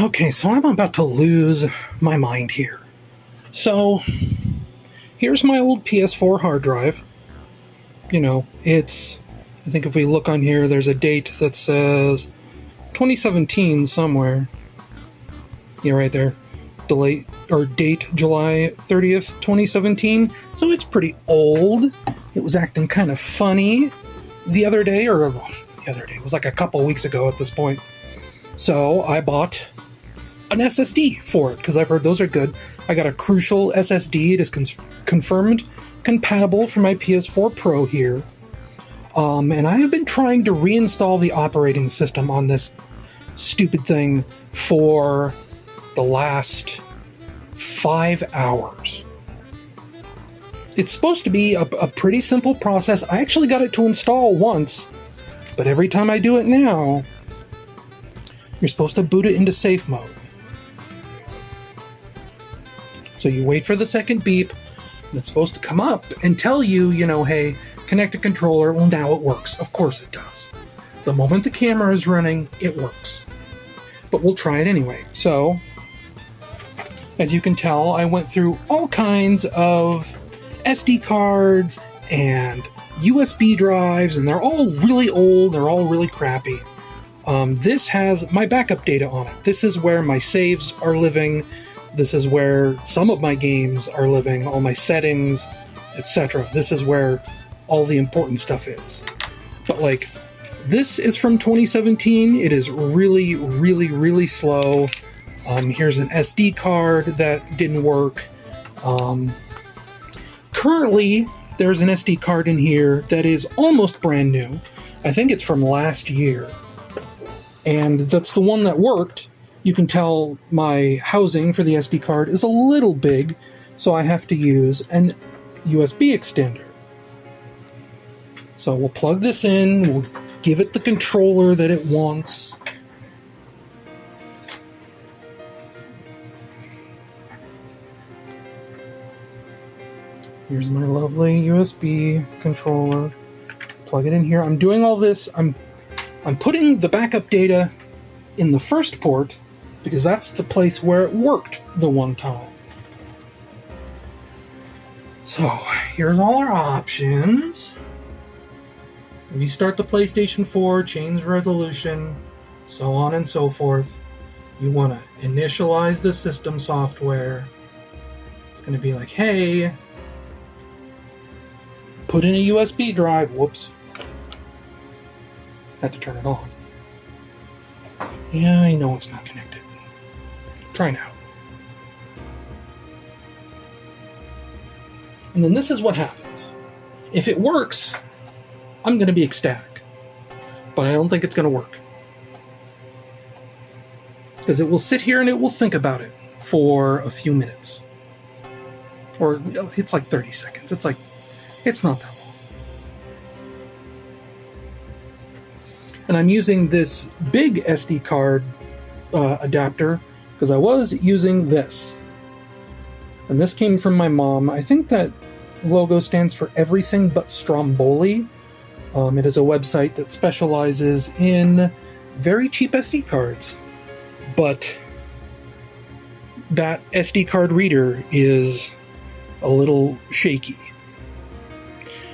Okay, so I'm about to lose my mind here. So, here's my old PS4 hard drive. You know, I think if we look on here, there's a date that says 2017 somewhere. Yeah, right there. Date July 30th, 2017. So it's pretty old. It was acting kind of funny the other day, it was like a couple weeks ago at this point. So I bought an SSD for it, because I've heard those are good. I got a Crucial SSD. It is confirmed compatible for my PS4 Pro here. And I have been trying to reinstall the operating system on this stupid thing for the last 5 hours. It's supposed to be a pretty simple process. I actually got it to install once, but every time I do it now, you're supposed to boot it into safe mode. So you wait for the second beep, and it's supposed to come up and tell you, hey, connect a controller. Well, now it works. Of course it does. The moment the camera is running, it works. But we'll try it anyway. So, as you can tell, I went through all kinds of SD cards and USB drives, and they're all really old, they're all really crappy. This has my backup data on it. This is where my saves are living. This is where some of my games are living, all my settings, etc. This is where all the important stuff is. But this is from 2017. It is really, really, really slow. Here's an SD card that didn't work. Currently, there's an SD card in here that is almost brand new. I think it's from last year. And that's the one that worked. You can tell my housing for the SD card is a little big, so I have to use an USB extender. So we'll plug this in, we'll give it the controller that it wants. Here's my lovely USB controller. Plug it in here. I'm doing all this. I'm putting the backup data in the first port because that's the place where it worked the one time. So here's all our options. Restart the PlayStation 4, change resolution, so on and so forth. You want to initialize the system software. It's going to be like, hey, put in a USB drive. Whoops. Had to turn it on. Yeah, I know it's not connected. Try now. And then this is what happens. If it works, I'm going to be ecstatic. But I don't think it's going to work. Because it will sit here and it will think about it for a few minutes. Or it's like 30 seconds. It's not that long. And I'm using this big SD card adapter because I was using this. And this came from my mom. I think that logo stands for Everything But Stromboli. It is a website that specializes in very cheap SD cards. But that SD card reader is a little shaky.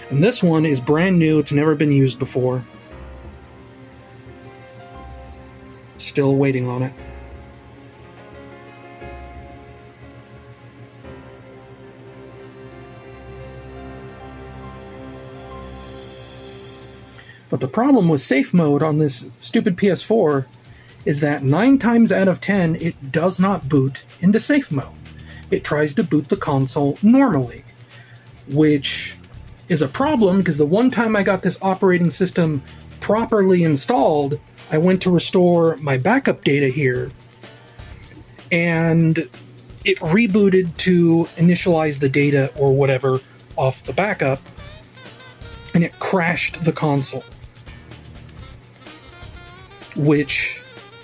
And this one is brand new. It's never been used before. Still waiting on it. But the problem with safe mode on this stupid PS4 is that 9 times out of 10, it does not boot into safe mode. It tries to boot the console normally, which is a problem because the one time I got this operating system properly installed, I went to restore my backup data here, and it rebooted to initialize the data or whatever off the backup, and it crashed the console. Which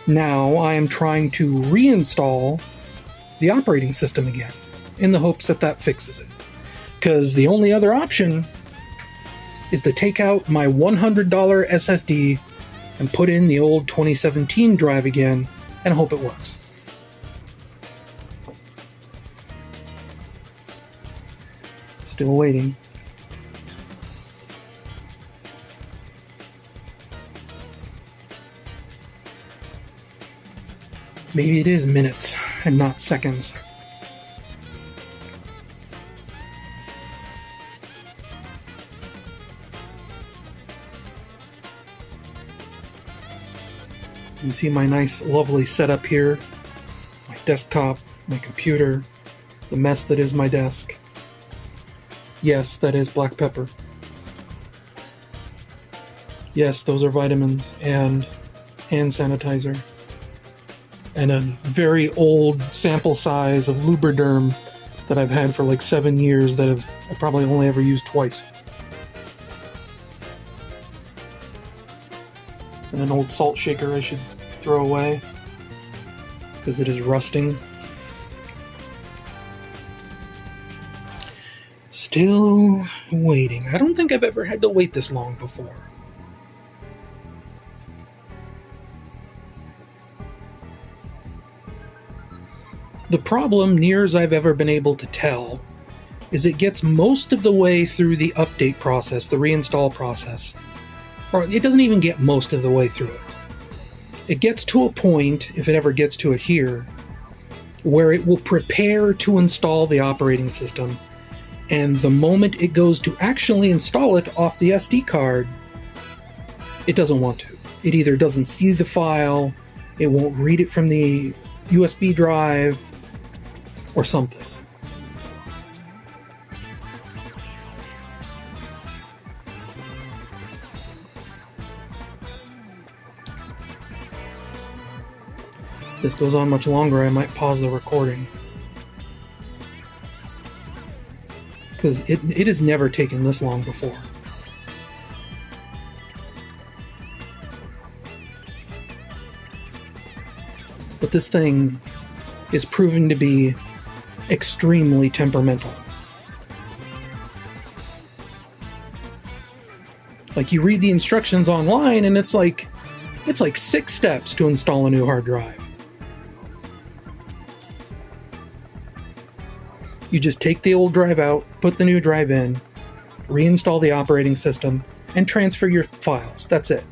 now I am trying to reinstall the operating system again, in the hopes that that fixes it. Because the only other option is to take out my $100 SSD and put in the old 2017 drive again and hope it works. Still waiting. Maybe it is minutes and not seconds. You can see my nice, lovely setup here. My desktop, my computer, the mess that is my desk. Yes, that is black pepper. Yes, those are vitamins and hand sanitizer. And a very old sample size of Lubriderm that I've had for like 7 years that I probably only ever used twice. And an old salt shaker I should throw away because it is rusting. Still waiting. I don't think I've ever had to wait this long before. The problem, near as I've ever been able to tell, is it gets most of the way through the update process, the reinstall process. Or it doesn't even get most of the way through it. It gets to a point, if it ever gets to it here, where it will prepare to install the operating system, and the moment it goes to actually install it off the SD card, it doesn't want to. It either doesn't see the file, it won't read it from the USB drive, or something. If this goes on much longer, I might pause the recording. Because it has never taken this long before. But this thing is proving to be extremely temperamental. Like, you read the instructions online and it's like 6 steps to install a new hard drive. You just take the old drive out, put the new drive in, reinstall the operating system, and transfer your files. That's it.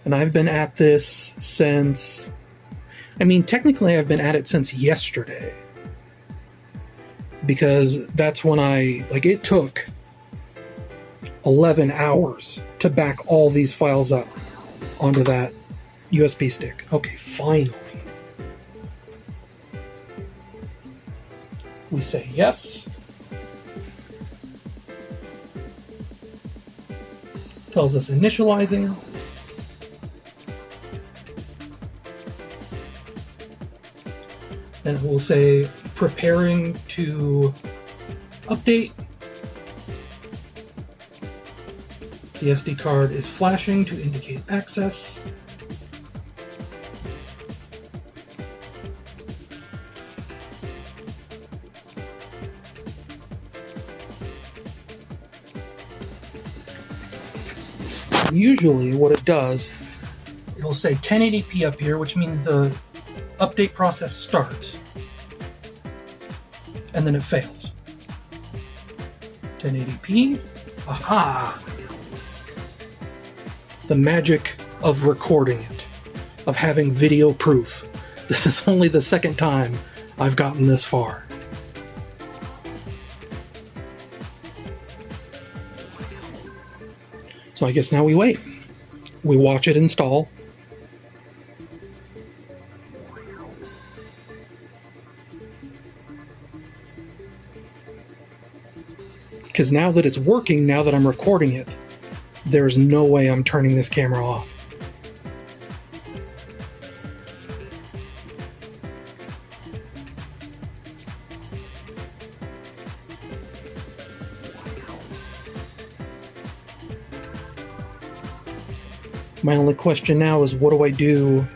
And I've been at this since... I mean, technically I've been at it since yesterday. Because that's when it took 11 hours to back all these files up onto that USB stick. Okay, finally. We say yes. Tells us initializing. And it will say preparing to update. The SD card is flashing to indicate access. Usually what it does, it'll say 1080p up here, which means the update process starts, and then it fails. 1080p. Aha! The magic of recording it, of having video proof. This is only the second time I've gotten this far. So I guess now we wait. We watch it install. Because now that it's working, now that I'm recording it, there's no way I'm turning this camera off. My only question now is, what do I do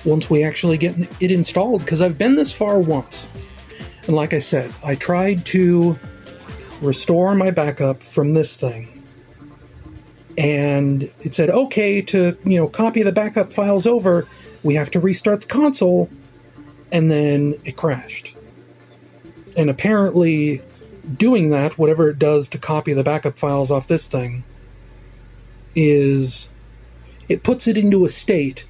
once we actually get it installed? Because I've been this far once. And like I said, I tried to restore my backup from this thing. And it said, okay, to copy the backup files over, we have to restart the console. and then it crashed. And apparently doing that, whatever it does to copy the backup files off this thing, is it puts it into a state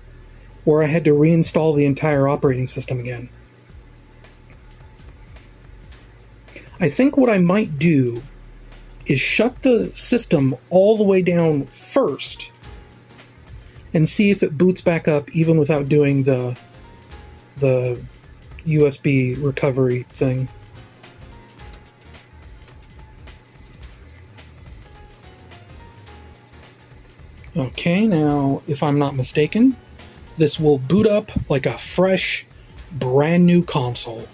where I had to reinstall the entire operating system again. I think what I might do is shut the system all the way down first and see if it boots back up even without doing the USB recovery thing. Okay, now, if I'm not mistaken, this will boot up like a fresh, brand new console.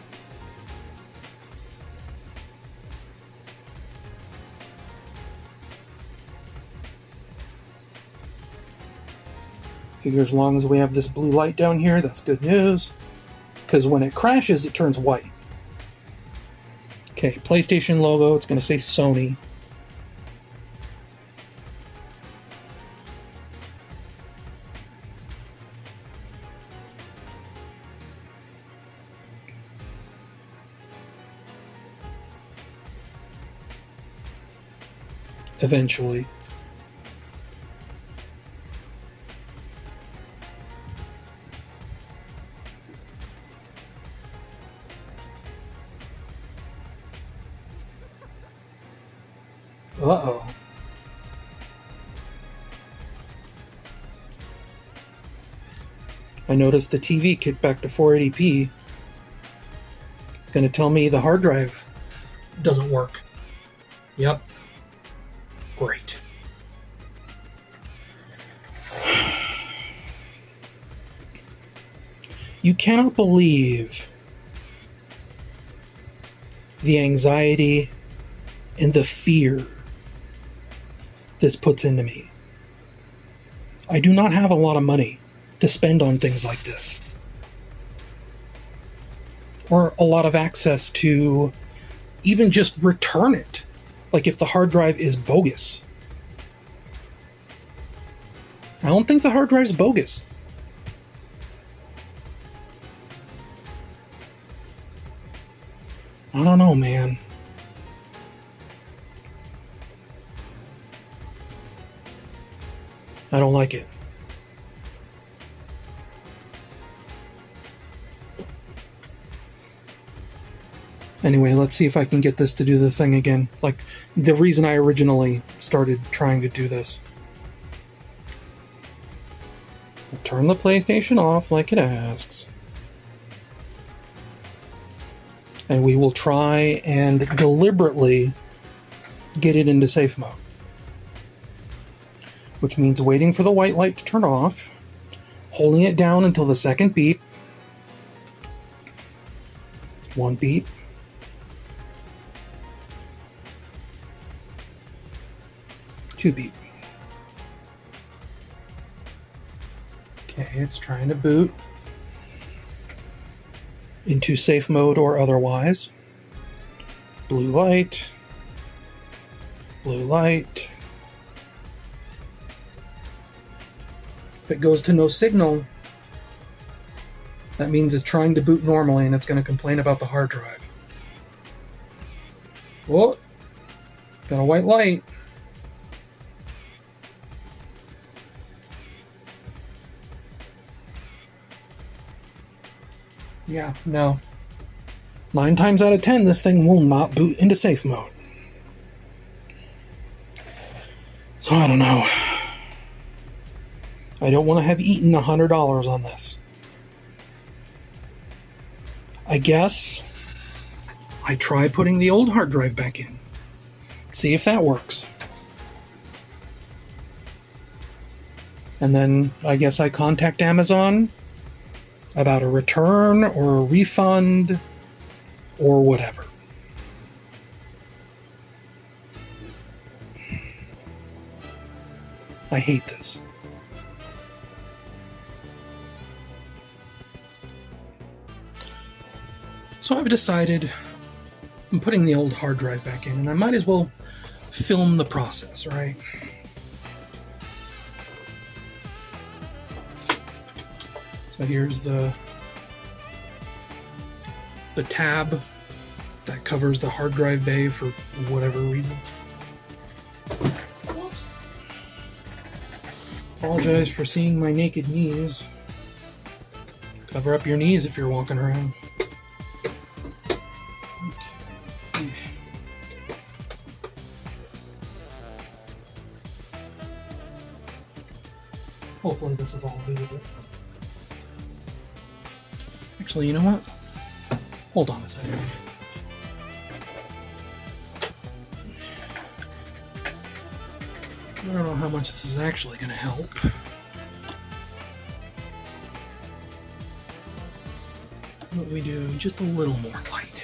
Figure as long as we have this blue light down here, that's good news. Because when it crashes, it turns white. Okay, PlayStation logo, it's going to say Sony. Eventually. Uh-oh. I noticed the TV kicked back to 480p. It's going to tell me the hard drive doesn't work. Yep. Great. You cannot believe the anxiety and the fear this puts into me. I do not have a lot of money to spend on things like this, or a lot of access to even just return it, like if the hard drive is bogus. I don't think the hard drive's bogus. I don't know, man. I don't like it. Anyway, let's see if I can get this to do the thing again. Like, the reason I originally started trying to do this. I'll turn the PlayStation off like it asks. And we will try and deliberately get it into safe mode. Which means waiting for the white light to turn off, holding it down until the second beep. One beep. Two beep. Okay, it's trying to boot into safe mode or otherwise. Blue light. Blue light. If it goes to no signal, that means it's trying to boot normally and it's going to complain about the hard drive. Whoa! Got a white light. Yeah, no. 9 times out of 10, this thing will not boot into safe mode. So I don't know. I don't want to have eaten $100 on this. I guess I try putting the old hard drive back in. See if that works. And then I guess I contact Amazon about a return or a refund or whatever. I hate this. So I've decided I'm putting the old hard drive back in, and I might as well film the process, right? So here's the the tab that covers the hard drive bay for whatever reason. Whoops. Apologize for seeing my naked knees. Cover up your knees if you're walking around. Okay. Hopefully this is all visible. Actually, you know what? Hold on a second. I don't know how much this is actually going to help. But we do just a little more light.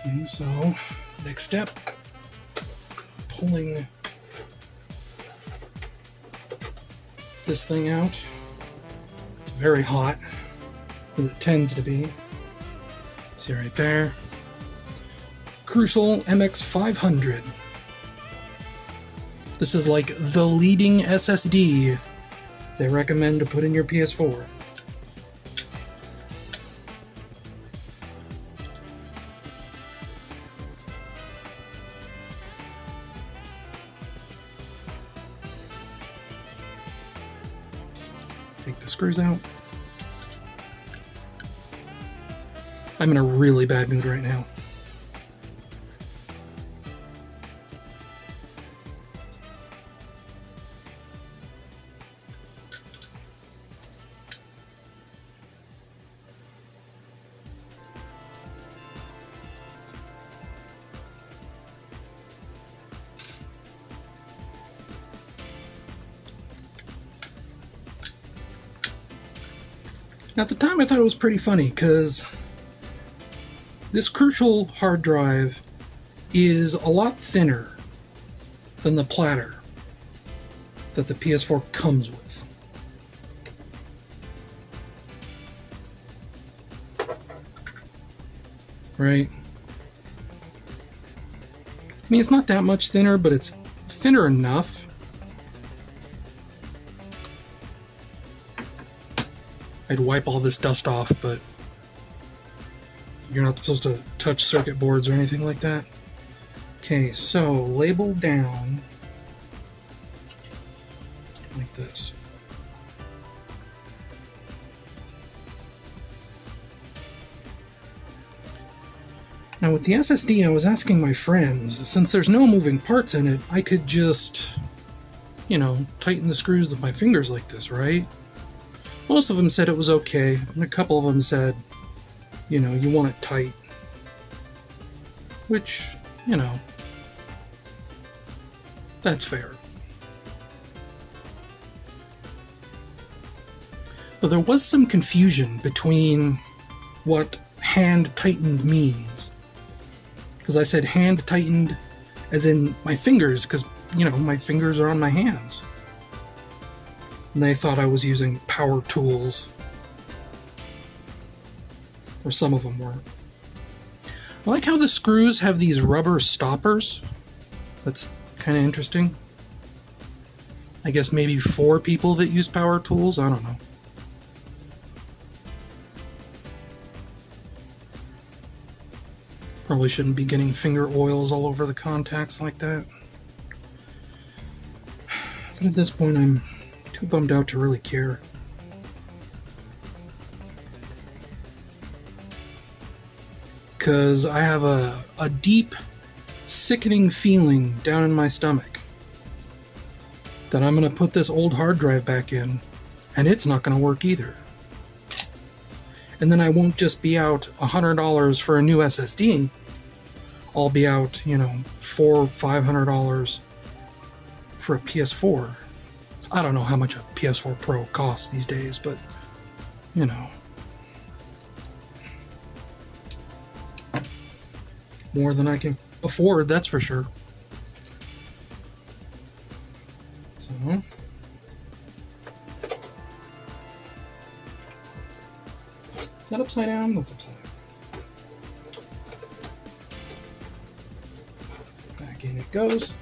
Okay, so next step, pulling this thing out. It's very hot, as it tends to be. See right there. Crucial MX500. This is like the leading SSD they recommend to put in your PS4. Take the screws out. I'm in a really bad mood right now. Now, at the time, I thought it was pretty funny because this Crucial hard drive is a lot thinner than the platter that the PS4 comes with. Right? I mean, it's not that much thinner, but it's thinner enough. I'd wipe all this dust off, but you're not supposed to touch circuit boards or anything like that. Okay, so label down like this. Now with the SSD, I was asking my friends, since there's no moving parts in it, I could just, you know, tighten the screws with my fingers like this, right? Most of them said it was okay, and a couple of them said, you know, you want it tight. Which, you know, that's fair. But there was some confusion between what hand tightened means. Because I said hand tightened as in my fingers, because, you know, my fingers are on my hands. And they thought I was using power tools. Or some of them were. I like how the screws have these rubber stoppers. That's kind of interesting. I guess maybe for people that use power tools, I don't know. Probably shouldn't be getting finger oils all over the contacts like that. But at this point, I'm too bummed out to really care. Because I have a deep, sickening feeling down in my stomach that I'm going to put this old hard drive back in, and it's not going to work either. And then I won't just be out $100 for a new SSD. I'll be out, you know, $400, $500 for a PS4. I don't know how much a PS4 Pro costs these days, but, you know. More than I can afford, that's for sure. So. Is that upside down? That's upside down. Back in it goes.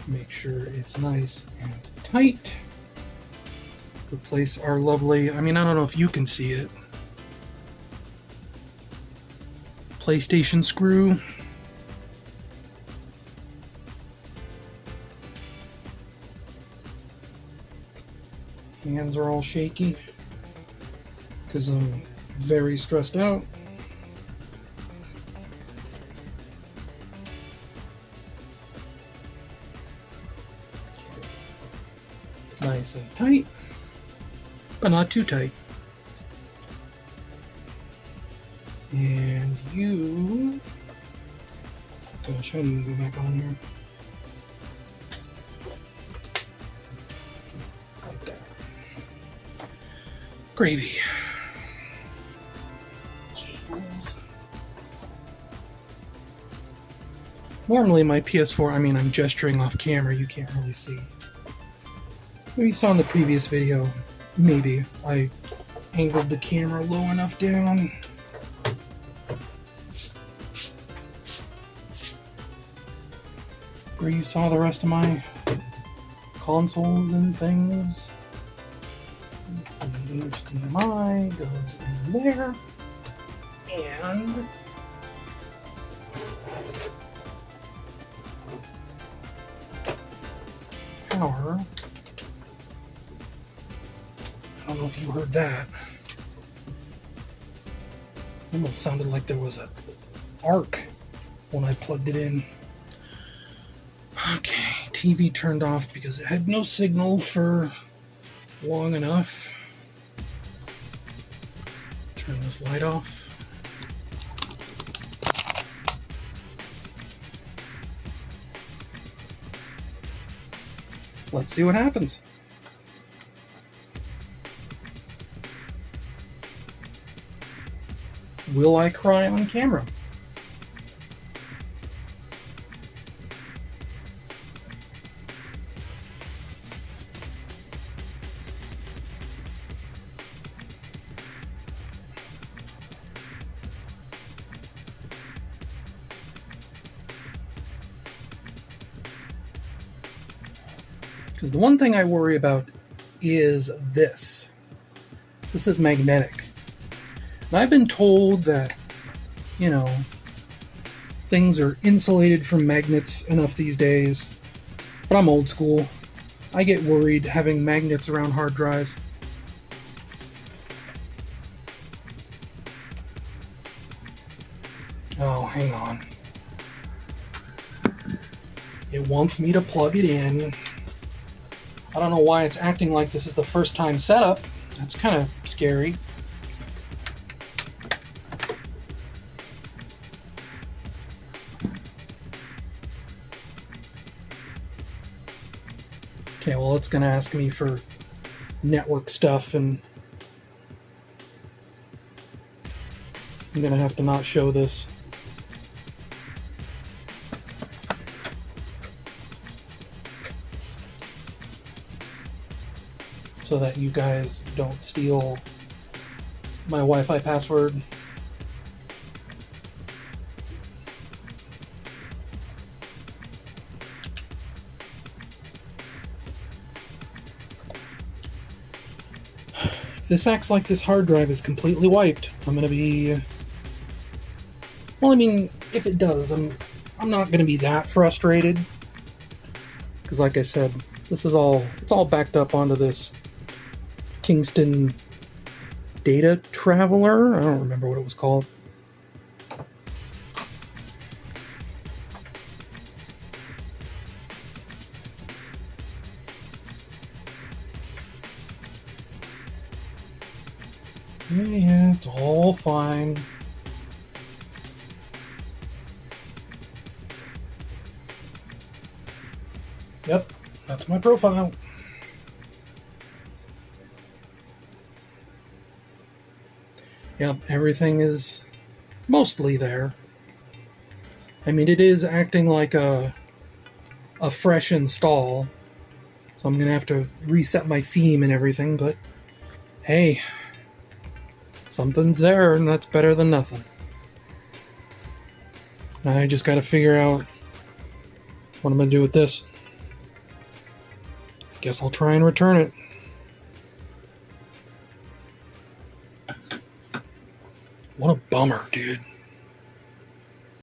Make sure it's nice and tight. Replace our lovely, I mean, I don't know if you can see it. PlayStation screw. Hands are all shaky because I'm very stressed out. Nice and tight, but not too tight. And you... Gosh, how do you go back on here? Like that. Gravy. Cables. Normally my PS4, I mean, I'm gesturing off camera, you can't really see. Maybe you saw in the previous video, maybe, I angled the camera low enough down. Where you saw the rest of my consoles and things. The HDMI goes in there. And power. I don't know if you heard that. Almost sounded like there was an arc when I plugged it in. Okay, TV turned off because it had no signal for long enough. Turn this light off. Let's see what happens. Will I cry on camera? Because the one thing I worry about is this. This is magnetic. And I've been told that, you know, things are insulated from magnets enough these days. But I'm old school. I get worried having magnets around hard drives. Oh, hang on. It wants me to plug it in. I don't know why it's acting like this is the first time setup. That's kind of scary. Okay, well, it's going to ask me for network stuff, and I'm going to have to not show this. So that you guys don't steal my Wi-Fi password. If this acts like this hard drive is completely wiped, I'm gonna be... Well, I mean, if it does, I'm not gonna be that frustrated. Because like I said, this is it's all backed up onto this Kingston Data Traveler. I don't remember what it was called. Yeah, it's all fine. Yep, that's my profile. Yep, everything is mostly there. I mean, it is acting like a fresh install, so I'm gonna have to reset my theme and everything, but hey, something's there, and that's better than nothing. Now I just gotta figure out what I'm gonna do with this. Guess I'll try and return it. What a bummer, dude.